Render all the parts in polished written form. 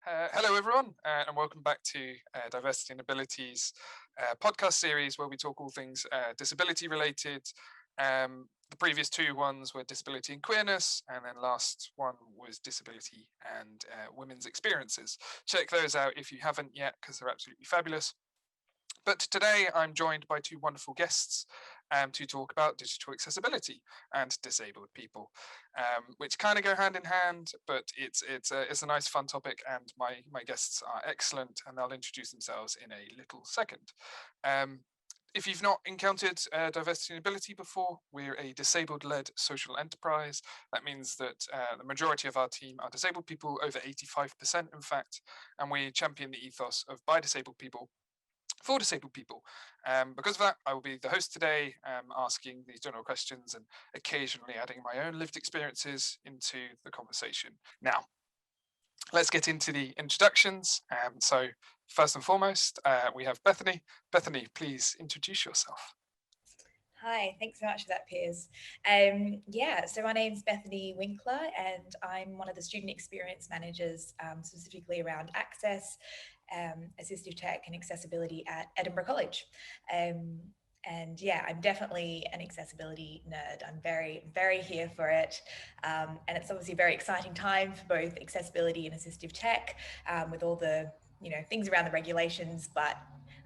Hello, everyone, and welcome back to Diversity and Abilities podcast series where we talk all things disability related. The previous two ones were disability and queerness, and then last one was disability and women's experiences. Check those out if you haven't yet, because they're absolutely fabulous. But today I'm joined by two wonderful guests to talk about digital accessibility and disabled people, which kind of go hand in hand, but it's a nice fun topic, and my guests are excellent, and they'll introduce themselves in a little second. If you've not encountered diversity and ability before, we're a disabled-led social enterprise. That means that the majority of our team are disabled people, over 85% in fact, and we champion the ethos of by disabled people for disabled people. Because of that, I will be the host today, asking these general questions and occasionally adding my own lived experiences into the conversation. Now, let's get into the introductions. So first and foremost, we have Bethany. Bethany, please introduce yourself. Hi, thanks so much for that, Piers. So my name's Bethany Winkler, and I'm one of the student experience managers, specifically around access, assistive tech, and accessibility at Edinburgh College. I'm definitely an accessibility nerd. I'm very, very here for it. And it's obviously a very exciting time for both accessibility and assistive tech, with all the things around the regulations, but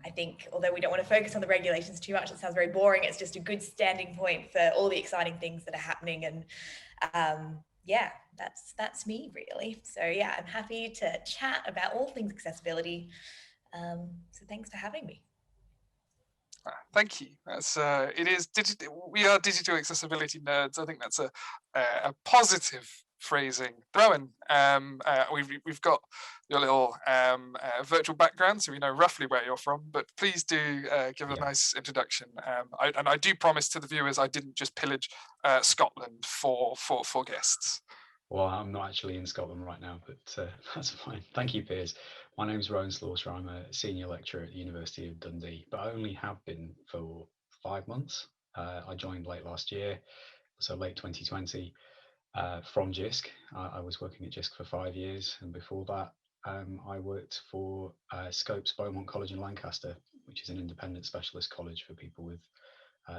I think although we don't want to focus on the regulations too much, it sounds very boring. It's just a good standing point for all the exciting things that are happening. And that's me really. So yeah, I'm happy to chat about all things accessibility. So thanks for having me. Thank you. That's it is digital. We are digital accessibility nerds. I think that's a positive phrasing. Rohan, we've got your little virtual background, so we know roughly where you're from. But please do give a nice introduction. I do promise to the viewers I didn't just pillage Scotland for guests. Well, I'm not actually in Scotland right now, but that's fine. Thank you, Piers. My name's Rohan Slaughter. I'm a senior lecturer at the University of Dundee, but I only have been for 5 months. I joined late last year, so late 2020, from JISC. I was working at JISC for 5 years, and before that, I worked for Scopes Beaumont College in Lancaster, which is an independent specialist college for people with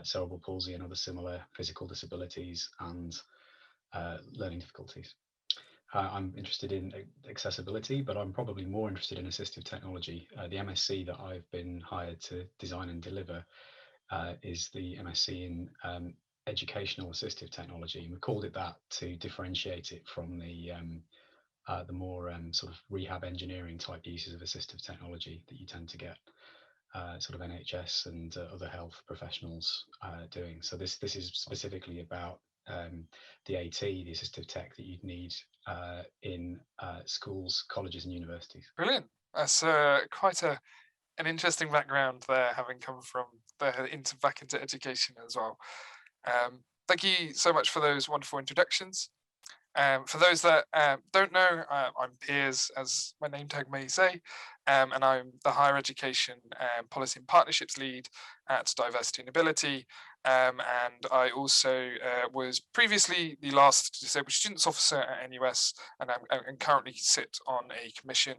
cerebral palsy and other similar physical disabilities and learning difficulties. I'm interested in accessibility, but I'm probably more interested in assistive technology. The MSc that I've been hired to design and deliver is the MSc in Educational Assistive Technology. And we called it that to differentiate it from the more sort of rehab engineering type uses of assistive technology that you tend to get sort of NHS and other health professionals doing. So this is specifically about the AT, the assistive tech that you'd need in schools, colleges and universities. Brilliant. That's quite an interesting background there, having come from back into education as well. Thank you so much for those wonderful introductions. For those that don't know, I'm Piers, as my name tag may say, and I'm the Higher Education Policy and Partnerships Lead at Diversity and Ability. And I also was previously the last Disabled Students Officer at NUS, and I currently sit on a commission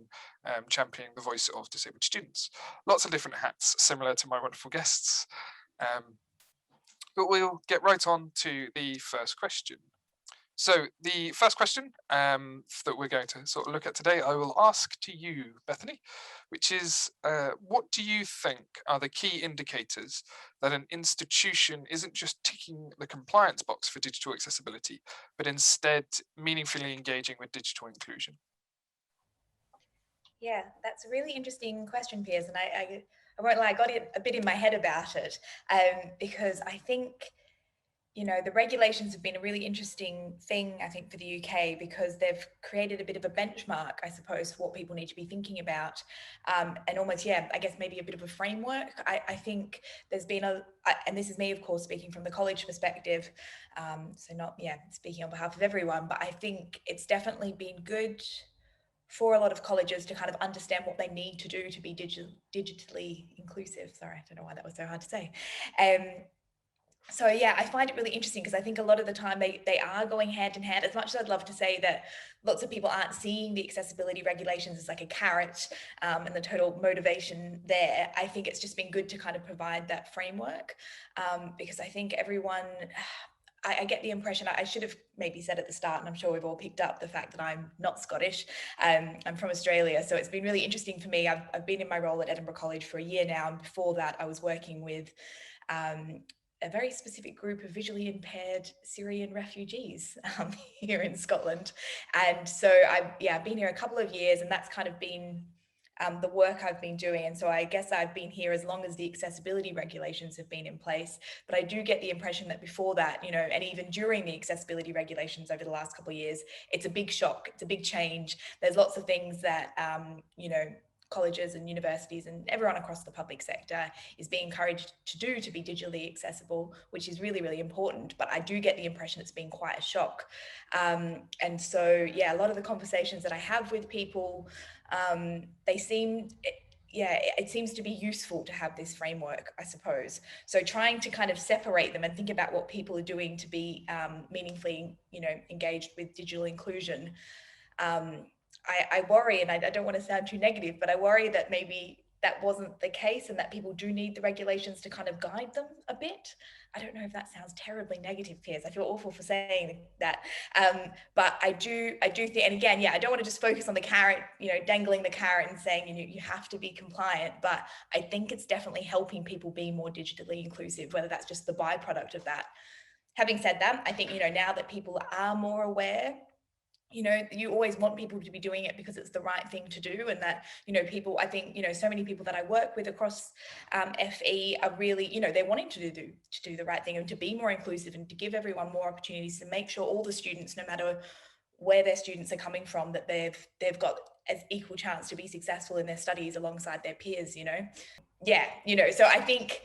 championing the voice of disabled students. Lots of different hats, similar to my wonderful guests. But we'll get right on to the first question. So the first question that we're going to sort of look at today, I will ask to you, Bethany, which is, what do you think are the key indicators that an institution isn't just ticking the compliance box for digital accessibility, but instead meaningfully engaging with digital inclusion? Yeah, that's a really interesting question, Piers, and I won't lie, I got a bit in my head about it, because I think the regulations have been a really interesting thing, I think, for the UK, because they've created a bit of a benchmark, I suppose, for what people need to be thinking about. And almost, I guess maybe a bit of a framework. I think there's been and this is me, of course, speaking from the college perspective, so not, speaking on behalf of everyone, but I think it's definitely been good for a lot of colleges to kind of understand what they need to do to be digitally inclusive. Sorry, I don't know why that was so hard to say. So yeah, I find it really interesting because I think a lot of the time they are going hand in hand. As much as I'd love to say that lots of people aren't seeing the accessibility regulations as like a carrot and the total motivation there, I think it's just been good to kind of provide that framework because I think everyone, I get the impression, I should have maybe said at the start, and I'm sure we've all picked up the fact that I'm not Scottish. I'm from Australia, so it's been really interesting for me. I've been in my role at Edinburgh College for a year now, and before that I was working with a very specific group of visually impaired Syrian refugees here in Scotland. And so I've been here a couple of years, and that's kind of been the work I've been doing. And so I guess I've been here as long as the accessibility regulations have been in place. But I do get the impression that before that, you know, and even during the accessibility regulations over the last couple of years, it's a big shock, it's a big change. There's lots of things that, you know, colleges and universities and everyone across the public sector is being encouraged to do to be digitally accessible, which is really, really important. But I do get the impression it's been quite a shock. And so, yeah, a lot of the conversations that I have with people, they seem, it seems to be useful to have this framework, I suppose. So trying to kind of separate them and think about what people are doing to be meaningfully, you know, engaged with digital inclusion. I worry, and I don't want to sound too negative, but I worry that maybe that wasn't the case and that people do need the regulations to kind of guide them a bit. I don't know if that sounds terribly negative, Piers. I feel awful for saying that. But I do think, and again, yeah, I don't want to just focus on the carrot, you know, dangling the carrot and saying, you have to be compliant, but I think it's definitely helping people be more digitally inclusive, whether that's just the byproduct of that. Having said that, I think, you know, now that people are more aware, you know, you always want people to be doing it because it's the right thing to do. And that, you know, people, I think, you know, so many people that I work with across FE are really, you know, they're wanting to do the right thing and to be more inclusive and to give everyone more opportunities, to make sure all the students, no matter where their students are coming from, that they've got as equal chance to be successful in their studies alongside their peers, you know. Yeah, you know, so I think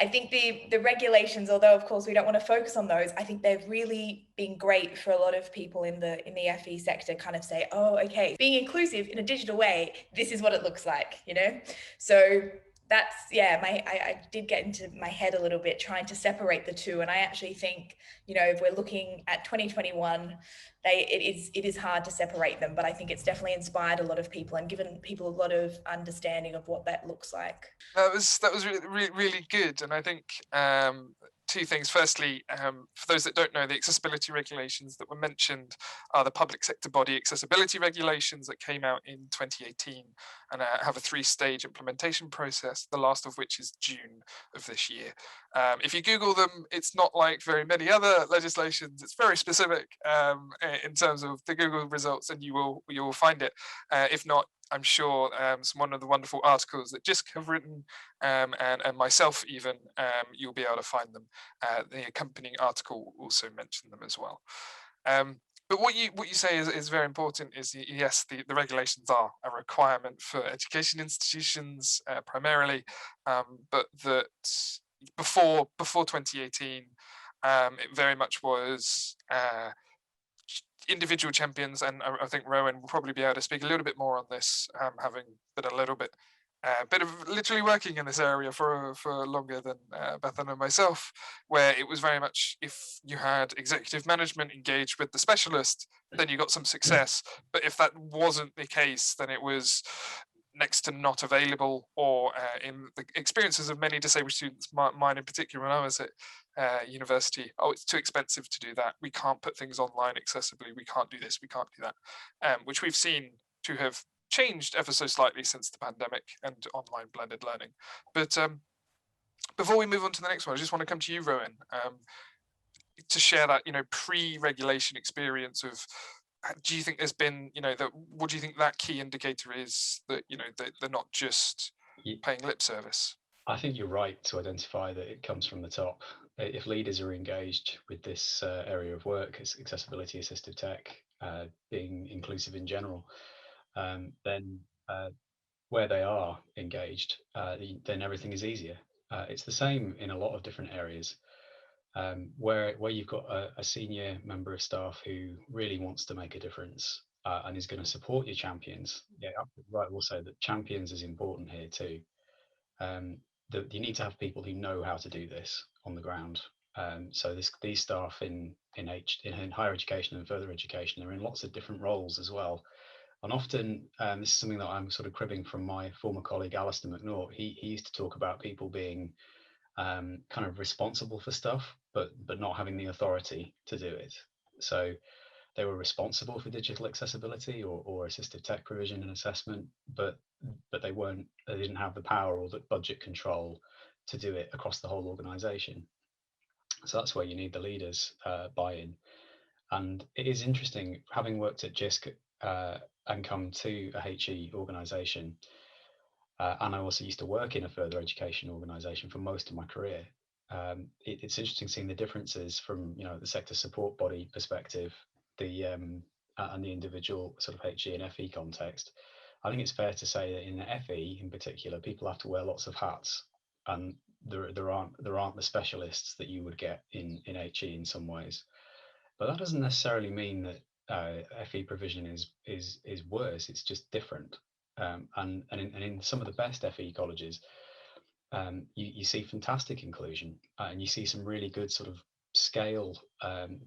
the regulations, although of course we don't want to focus on those, I think they've really been great for a lot of people in the FE sector, kind of say, oh, okay, being inclusive in a digital way, this is what it looks like, you know. So that's, yeah, I did get into my head a little bit trying to separate the two, and I actually think, you know, if we're looking at 2021, it is hard to separate them, but I think it's definitely inspired a lot of people and given people a lot of understanding of what that looks like. That was really, really good, and I think two things. Firstly, for those that don't know, the accessibility regulations that were mentioned are the public sector body accessibility regulations that came out in 2018 and have a 3-stage implementation process, the last of which is June of this year. If you Google them, it's not like very many other legislations. It's very specific in terms of the Google results, and you will find it. If not, I'm sure one of the wonderful articles that Jisk have written and myself even, you'll be able to find them. The accompanying article will also mention them as well. But what you say is very important is, yes, the regulations are a requirement for education institutions primarily, but that before 2018, it very much was individual champions, and I think Rohan will probably be able to speak a little bit more on this, having been a little bit of literally working in this area for longer than Bethany and myself, where it was very much if you had executive management engaged with the specialist, then you got some success. But if that wasn't the case, then it was next to not available, or in the experiences of many disabled students, mine in particular, when I was at university, oh, it's too expensive to do that. We can't put things online accessibly. We can't do this. We can't do that. Which we've seen to have changed ever so slightly since the pandemic and online blended learning. But before we move on to the next one, I just want to come to you, Rohan, to share that, you know, pre-regulation experience of, do you think there's been, you know, that, what do you think that key indicator is, that, you know, that they're not just paying lip service? I think you're right to identify that it comes from the top. If leaders are engaged with this area of work, it's accessibility assistive tech, being inclusive in general, then where they are engaged, then everything is easier. It's the same in a lot of different areas. Where you've got a senior member of staff who really wants to make a difference and is going to support your champions. Yeah, right. Also, that champions is important here too. That you need to have people who know how to do this on the ground. So these staff in higher education and further education are in lots of different roles as well. And often, this is something that I'm sort of cribbing from my former colleague, Alistair McNaught. He used to talk about people being kind of responsible for stuff, but not having the authority to do it. So they were responsible for digital accessibility or assistive tech provision and assessment, but they didn't have the power or the budget control to do it across the whole organisation. So that's where you need the leaders buy-in. And it is interesting, having worked at JISC and come to a HE organisation, and I also used to work in a further education organisation for most of my career. It's interesting seeing the differences from the sector support body perspective, and the individual sort of HE and FE context. I think it's fair to say that in the FE in particular, people have to wear lots of hats, and there aren't the specialists that you would get in HE in some ways. But that doesn't necessarily mean that FE provision is worse. It's just different. And in some of the best FE colleges, you see fantastic inclusion, and you see some really good sort of scale,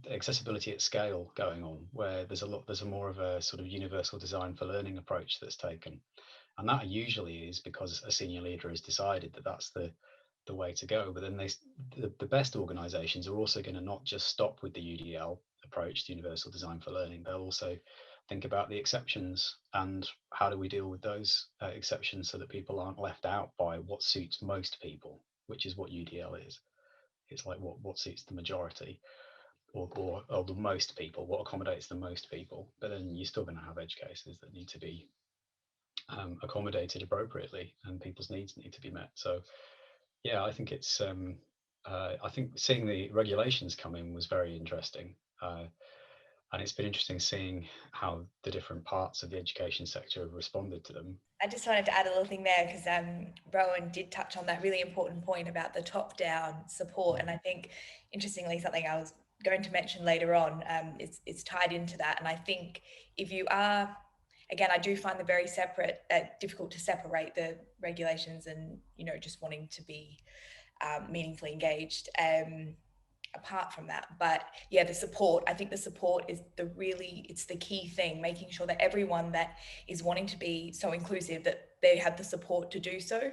accessibility at scale going on, where there's a more of a sort of universal design for learning approach that's taken. And that usually is because a senior leader has decided that that's the way to go. But then the best organizations are also going to not just stop with the UDL approach, the universal design for learning. They'll also think about the exceptions and how do we deal with those exceptions so that people aren't left out by what suits most people, which is what UDL is. It's like what suits the majority or the most people, what accommodates the most people. But then you're still going to have edge cases that need to be accommodated appropriately, and people's needs need to be met. So yeah, I think it's I think seeing the regulations come in was very interesting, and it's been interesting seeing how the different parts of the education sector have responded to them. I just wanted to add a little thing there because Rohan did touch on that really important point about the top-down support, and I think interestingly something I was going to mention later on is tied into that. And I think if you are, again, I do find them very separate, difficult to separate the regulations and just wanting to be meaningfully engaged. Apart from that, but yeah, the support, I think the support is it's the key thing, making sure that everyone that is wanting to be so inclusive that they have the support to do so,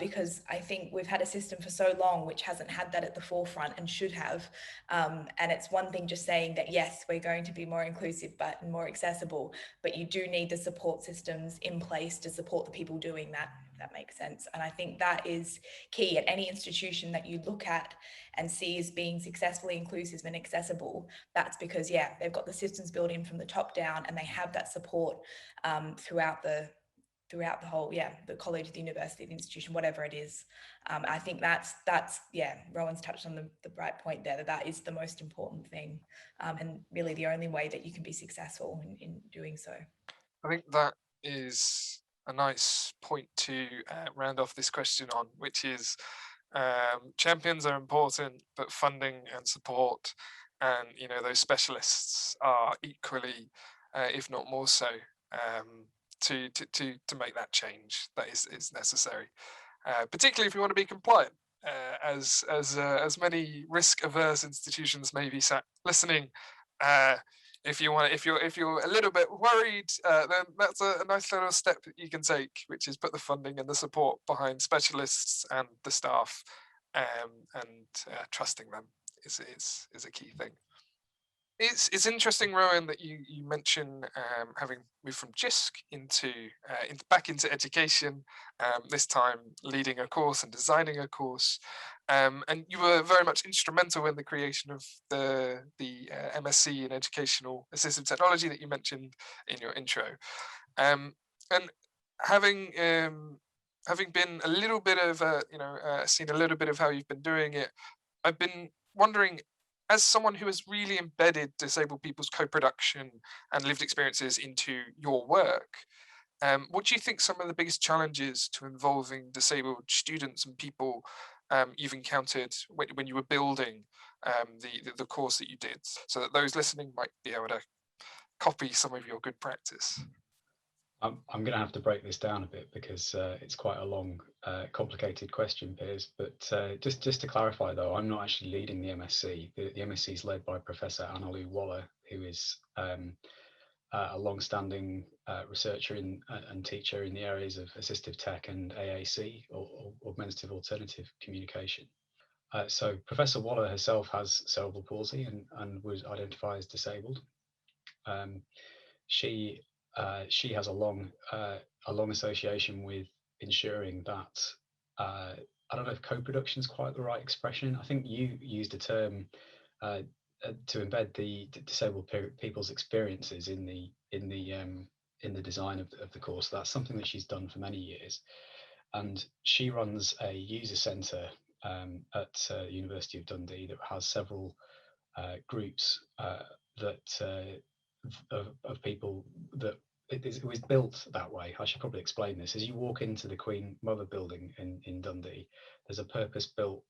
because I think we've had a system for so long which hasn't had that at the forefront and should have, and it's one thing just saying that yes, we're going to be more inclusive but more accessible, but you do need the support systems in place to support the people doing that, if that makes sense. And I think that is key at any institution that you look at and see as being successfully inclusive and accessible. That's because they've got the systems built in from the top down, and they have that support throughout the whole, the college, the university, the institution, whatever it is. I think that's Rohan's touched on the bright point there, that is the most important thing, and really the only way that you can be successful in doing so. I think that is a nice point to round off this question on, which is champions are important, but funding and support and those specialists are equally, if not more so, to make that change that is necessary, particularly if you want to be compliant, as many risk averse institutions may be sat listening. If you're a little bit worried, then that's a nice little step that you can take, which is put the funding and the support behind specialists and the staff, and trusting them is a key thing. It's interesting, Rohan, that you mention having moved from JISC back into education, this time leading a course and designing a course, and you were very much instrumental in the creation of the MSc in Educational Assistive Technology that you mentioned in your intro, and having been a little bit of seen a little bit of how you've been doing it, I've been wondering, as someone who has really embedded disabled people's co-production and lived experiences into your work, what do you think some of the biggest challenges to involving disabled students and people you've encountered when you were building the course that you did, so that those listening might be able to copy some of your good practice? I'm going to have to break this down a bit because it's quite a long, complicated question, Piers. But just to clarify, though, I'm not actually leading the MSc. The MSc is led by Professor Annalu Waller, who is a long-standing researcher and teacher in the areas of assistive tech and AAC, or augmentative alternative communication. So Professor Waller herself has cerebral palsy and was identified as disabled. She has a long association with ensuring that I don't know if co-production is quite the right expression. I think you used a term to embed the disabled people's experiences in the design of the course. That's something that she's done for many years, and she runs a user centre at the University of Dundee that has several groups of people that it was built that way. I should probably explain this. As you walk into the Queen Mother building in Dundee, there's a purpose-built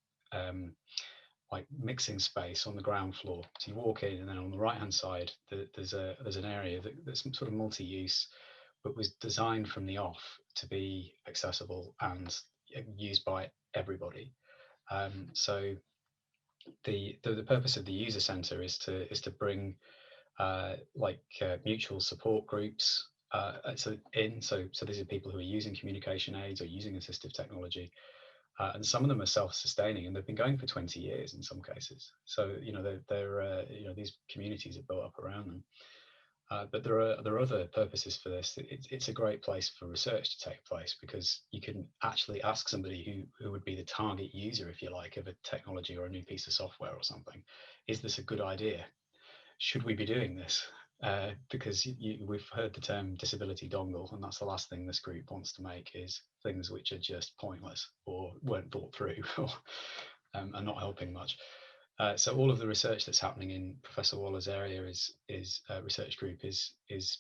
like mixing space on the ground floor. So you walk in, and then on the right-hand side, there's an area that's sort of multi-use, but was designed from the off to be accessible and used by everybody. So the purpose of the user centre is to bring mutual support groups so these are people who are using communication aids or using assistive technology, and some of them are self-sustaining, and they've been going for 20 years in some cases. So they're these communities are built up around them. But there are other purposes for this. It's a great place for research to take place, because you can actually ask somebody who would be the target user, if you like, of a technology or a new piece of software or something. Is this a good idea? Should we be doing this? Because we've heard the term disability dongle, and that's the last thing this group wants to make, is things which are just pointless or weren't thought through or are not helping much. So all of the research that's happening in Professor Waller's area is research group is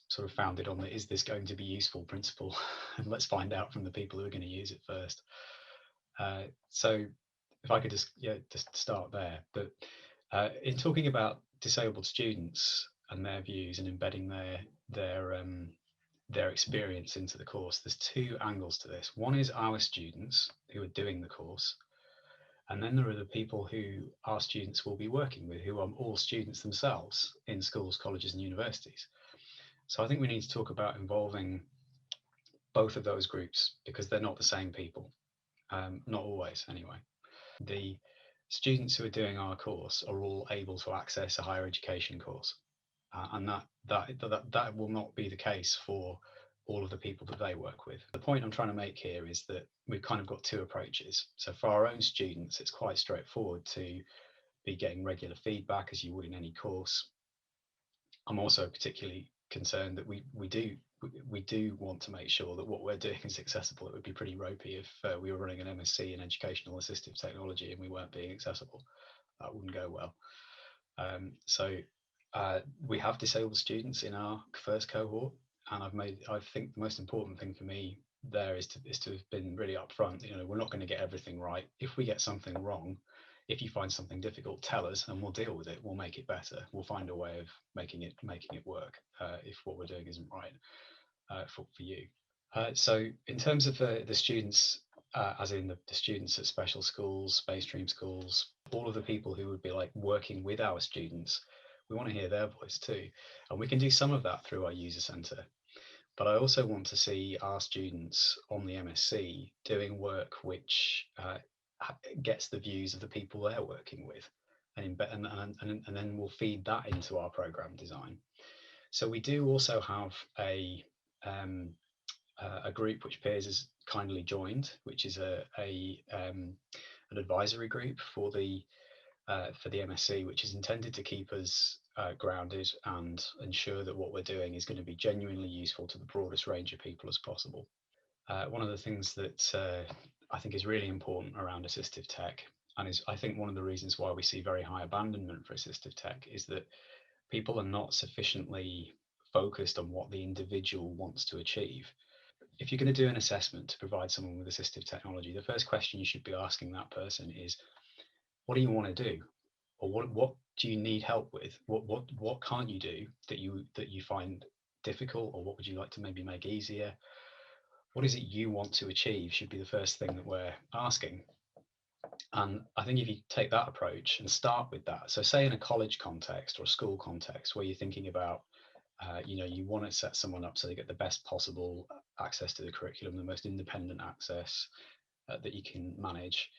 sort of founded on the is this going to be useful principle, and let's find out from the people who are going to use it first. So if I could just start there, but in talking about disabled students and their views and embedding their experience into the course, there's two angles to this. One is our students who are doing the course, and then there are the people who our students will be working with, who are all students themselves in schools, colleges, and universities. So I think we need to talk about involving both of those groups, because they're not the same people, not always anyway. The students who are doing our course are all able to access a higher education course, and that will not be the case for all of the people that they work with. The point I'm trying to make here is that we've kind of got two approaches. So for our own students, it's quite straightforward to be getting regular feedback, as you would in any course. I'm also particularly concerned that we do want to make sure that what we're doing is accessible. It would be pretty ropey if we were running an MSc in Educational Assistive Technology and we weren't being accessible. That wouldn't go well. So we have disabled students in our first cohort, and I think the most important thing for me there is to have been really upfront. We're not going to get everything right. If we get something wrong, if you find something difficult, tell us and we'll deal with it. We'll make it better. We'll find a way of making it work if what we're doing isn't right for you. So in terms of the students, as in the students at special schools, mainstream schools, all of the people who would be like working with our students, we want to hear their voice too. And we can do some of that through our user centre. But I also want to see our students on the MSc doing work which gets the views of the people they're working with, and then we'll feed that into our program design. So we do also have a group which Piers has kindly joined, which is an advisory group for the MSc, which is intended to keep us grounded and ensure that what we're doing is going to be genuinely useful to the broadest range of people as possible. One of the things that I think is really important around assistive tech, and is I think one of the reasons why we see very high abandonment for assistive tech, is that people are not sufficiently focused on what the individual wants to achieve. If you're going to do an assessment to provide someone with assistive technology, the first question you should be asking that person is, what do you want to do? Or what do you need help with? What can't you do that you find difficult, or what would you like to maybe make easier? What is it you want to achieve should be the first thing that we're asking. And I think if you take that approach and start with that, so say in a college context or a school context where you're thinking about, you want to set someone up so they get the best possible access to the curriculum, the most independent access that you can manage.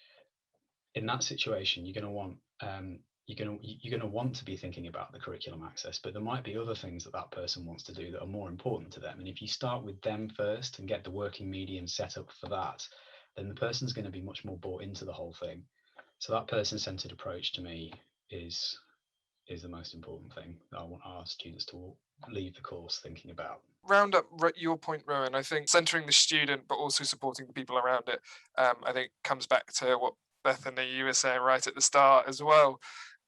In that situation, you're going to want to be thinking about the curriculum access, but there might be other things that that person wants to do that are more important to them. And if you start with them first and get the working medium set up for that, then the person's going to be much more bought into the whole thing. So that person-centered approach to me is the most important thing that I want our students to leave the course thinking about. Round up your point, Rohan. I think centering the student, but also supporting the people around it, I think comes back to what Bethany, you were saying right at the start as well.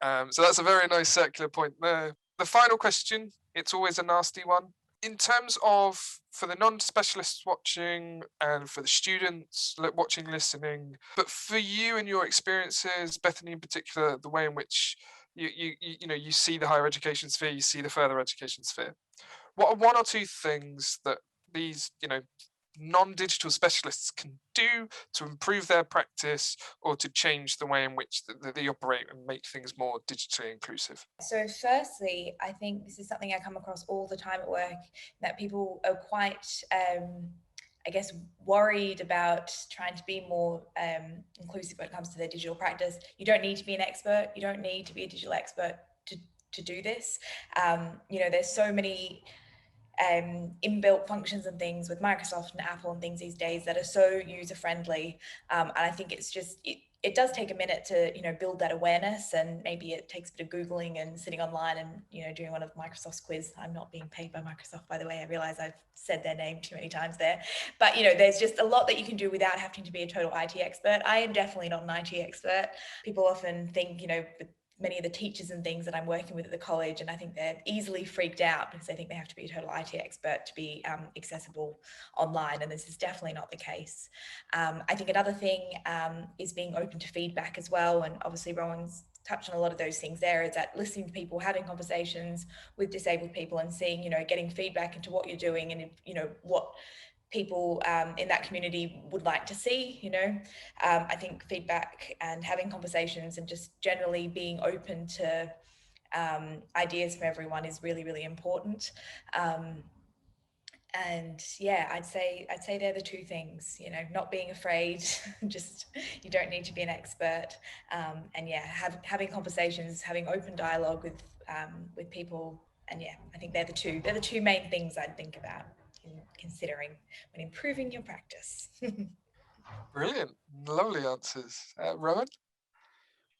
So that's a very nice circular point there. The final question, it's always a nasty one. In terms of, for the non-specialists watching and for the students watching, listening, but for you and your experiences, Bethany in particular, the way in which you see the higher education sphere, you see the further education sphere, what are one or two things that these non-digital specialists can do to improve their practice or to change the way in which they operate and make things more digitally inclusive? So firstly, I think this is something I come across all the time at work, that people are quite, worried about trying to be more inclusive when it comes to their digital practice. You don't need to be an expert. You don't need to be a digital expert to do this. There's so many inbuilt functions and things with Microsoft and Apple and things these days that are so user friendly, and I think it's just it does take a minute to build that awareness, and maybe it takes a bit of googling and sitting online and doing one of Microsoft's quiz. I'm not being paid by Microsoft, by the way. I realize I've said their name too many times there, but there's just a lot that you can do without having to be a total IT expert. I am definitely not an IT expert. People often think many of the teachers and things that I'm working with at the college, and I think they're easily freaked out because they think they have to be a total IT expert to be accessible online, and this is definitely not the case. I think another thing is being open to feedback as well, and obviously Rohan's touched on a lot of those things there, is that listening to people, having conversations with disabled people and seeing, getting feedback into what you're doing and, what people in that community would like to see. I think feedback and having conversations and just generally being open to ideas from everyone is really, really important. And yeah, I'd say they're the two things, not being afraid, just you don't need to be an expert. And yeah, having conversations, having open dialogue with people. And yeah, I think they're the two main things I'd think about considering when improving your practice. Brilliant. Lovely answers. Rohan?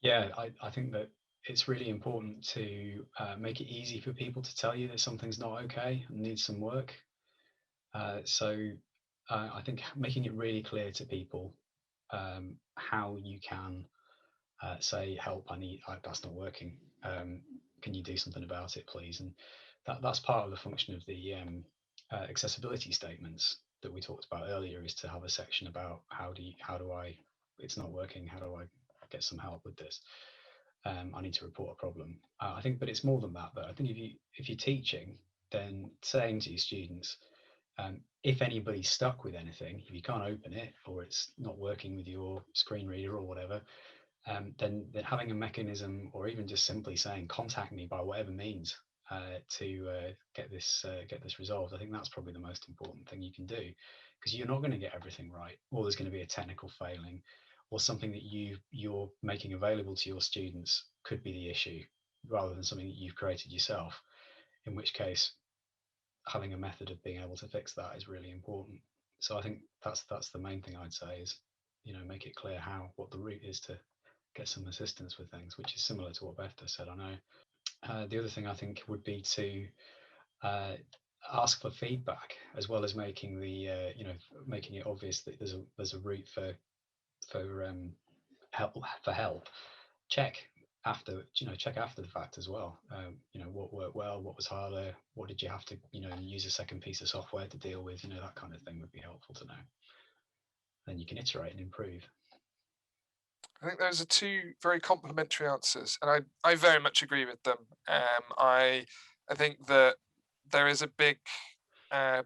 Yeah, I think that it's really important to make it easy for people to tell you that something's not okay and needs some work. So I think making it really clear to people how you can say, help, that's not working. Can you do something about it, please? And that's part of the function of the accessibility statements that we talked about earlier, is to have a section about it's not working, how do I get some help with this? I need to report a problem. I think, but it's more than that. But I think if you're teaching, then saying to your students, if anybody's stuck with anything, if you can't open it or it's not working with your screen reader or whatever, then having a mechanism, or even just simply saying contact me by whatever means to get this resolved. I think that's probably the most important thing you can do, because you're not going to get everything right, or there's going to be a technical failing, or something that you're making available to your students could be the issue, rather than something that you've created yourself, in which case having a method of being able to fix that is really important. So I think that's the main thing I'd say is, make it clear what the route is to get some assistance with things, which is similar to what Beth said. I know the other thing I think would be to ask for feedback, as well as making making it obvious that there's a route for help. Check after the fact as well. What worked well, what was harder, what did you have to use a second piece of software to deal with, that kind of thing would be helpful to know. Then you can iterate and improve. I think those are two very complimentary answers, and I very much agree with them. I think that there is a big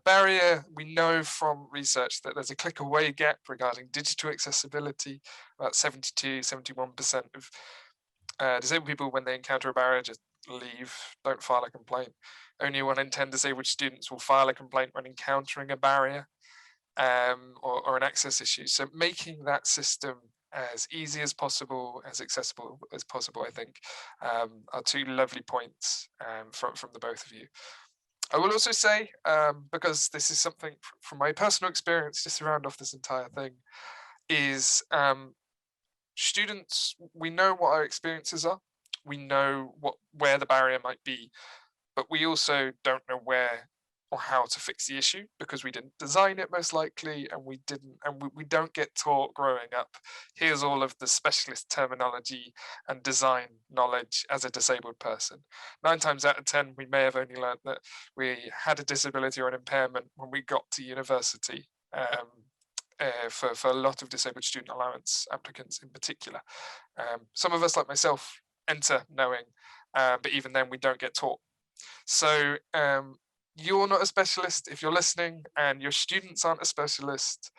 barrier. We know from research that there's a click away gap regarding digital accessibility. About 71% of disabled people, when they encounter a barrier, just leave, don't file a complaint. Only 1 in 10 disabled students will file a complaint when encountering a barrier or an access issue. So making that system as easy as possible, as accessible as possible, I think, are 2 lovely points from the both of you. I will also say, because this is something from my personal experience, just to round off this entire thing, is students, we know what our experiences are, we know where the barrier might be, but we also don't know where or how to fix the issue, because we didn't design it most likely, and we don't get taught growing up, here's all of the specialist terminology and design knowledge as a disabled person. 9 times out of 10, we may have only learned that we had a disability or an impairment when we got to university, for a lot of disabled student allowance applicants in particular. Some of us, like myself, enter knowing, but even then we don't get taught. So you're not a specialist if you're listening, and your students aren't a specialist.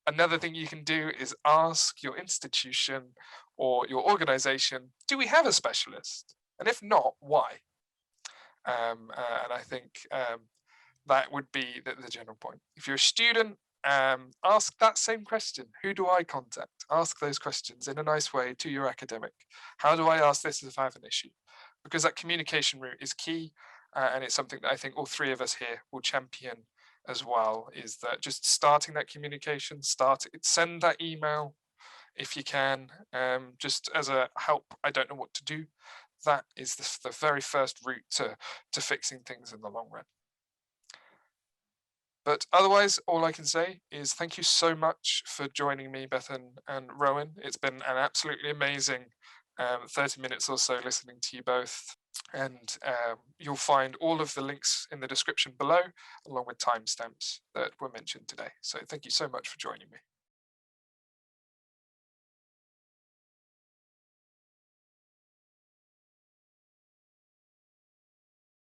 Another thing you can do is ask your institution or your organization, do we have a specialist? And if not, why? And I think that would be the general point. If you're a student, ask that same question. Who do I contact? Ask those questions in a nice way to your academic. How do I ask this if I have an issue? Because that communication route is key, and it's something that I think all 3 of us here will champion as well, is that just starting that communication, send that email if you can, just as a help, I don't know what to do. That is the very first route to fixing things in the long run. But otherwise, all I can say is thank you so much for joining me, Bethan and Rohan. It's been an absolutely amazing 30 minutes or so listening to you both. And you'll find all of the links in the description below, along with timestamps that were mentioned today. So thank you so much for joining me.